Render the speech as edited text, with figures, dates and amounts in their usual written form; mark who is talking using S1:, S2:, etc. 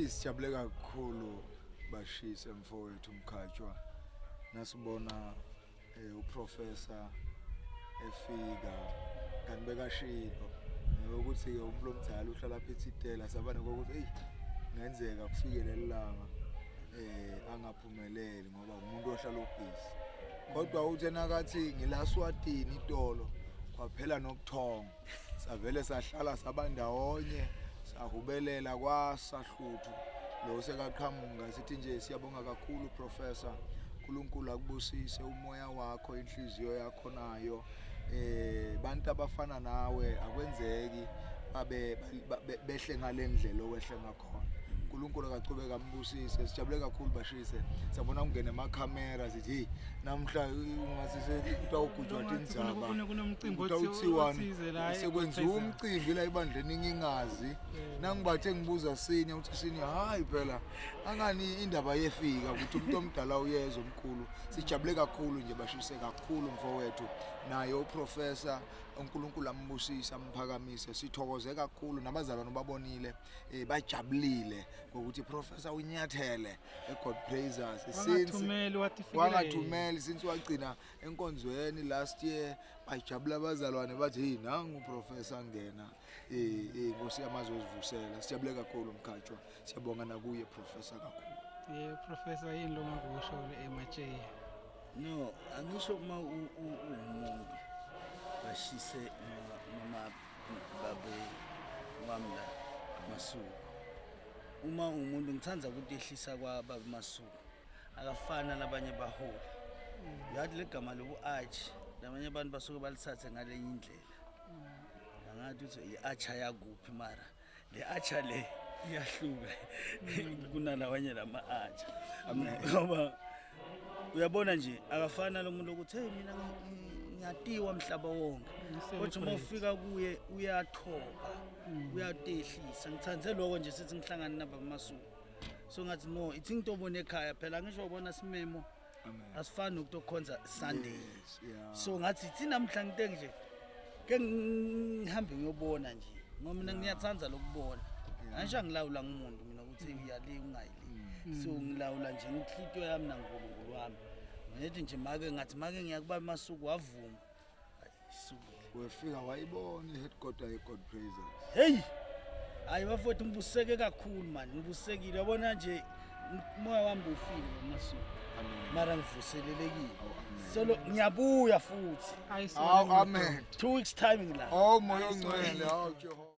S1: Sijabule kakhulu bashise mfowethu Mkhatshwa. Nasibona uprofessor efika kanti bekashilo ukuthi umuntu omdala uhlala apha eThitela sabana ukuthi hey ngenzeka kufike lelanga angaphumeleli ngoba umuntu ohlala ubhizi. Kodwa uthi nakathi ngilaSwatini itolo kwaphela nokuthonga. Savele sahlala sabandawonye sahubelela kwasahluthu lo sekaqhamuka sithi nje siyabonga kakhulu professor. uNkulunkulu akubusise umoya wakho inhliziyo yakho nayo bantu abafana nawe akwenzeki babe behle ngalendlela owehle ngakhona. uNkulunkulu akachubeka ambusise. Sijabule kakhulu bashise sabona ungene emakhamera sithi hey namhla ungasise utawugujwa indzaba
S2: kunomcimbi
S1: othiwani sekwenziwa umcimbi la ebandleni ngingazi nangibathe ngibuza senior uthi senior hayi phela angani indaba yefika ukuthi umuntu omdala uyezwe omkhulu. Sijabule kakhulu nje bashise kakhulu mfowethu naye uprofessor uNkulunkulu ambusise amphakamise. Sithokoze kakhulu nabazalwane babonile bajabulile ukuthi professor unyathele eGod Praisers wangathumeli since wagcina enkonzweni last year. Bajabula abazalwane bathi hey nangu uprofessor ngena inkosi yamazwe uzivusela. Sijabule kakhulu Mkhatshwa. Siyabonga nakuye professor kakhulu.
S2: Professor yini lo ngakusho eMacheya?
S3: No, angisho uma umuntu bashise noma babe wamla Masuku. Uma umuntu ngithanda ukuthi ehlisa kwaba Masuku akafana labanye baholi. Yathi legama lokuarch labanye abantu basuke balithathe ngale indlela. Angathi uthi iacha yakuphi mara le acha le iyahluka kunalawanye lama acha. Ngoba uyabona nje akafana lo muntu ukuthi hey mina ngiyatiwa mhlaba wonke kodwa uma ufika kuye uyathoba uyatehlisa. Ngithanze lokho nje sithi ngihlangana naba Masuku so ngathi no ithi ngitobona ekhaya phela ngisho ubona simemo asifani nokutokhonza Sunday. So ngathi ithi namhla ngite nje ke ngihambe ngiyobona nje ngoba mina ngiyathanda lokubona angisho ngilawula ngumuntu mina ukuthi uyali ungayili. So ngilawula nje inhlityo yami naNkulunkulu wami ngithi nje ngathi make ngiyakuba Masuku wavuma
S1: wefika wayibona iheadquarter yeGod Praisers.
S3: Hey hayi bafowethu ngibuseke kakhulu man ngibusekile yabona nje umoya wami ufile Masuku mara ngivuselelekile so ngiyabuya futhi
S1: amen
S3: 2 weeks time ngila
S1: moya ongcwele Jehova.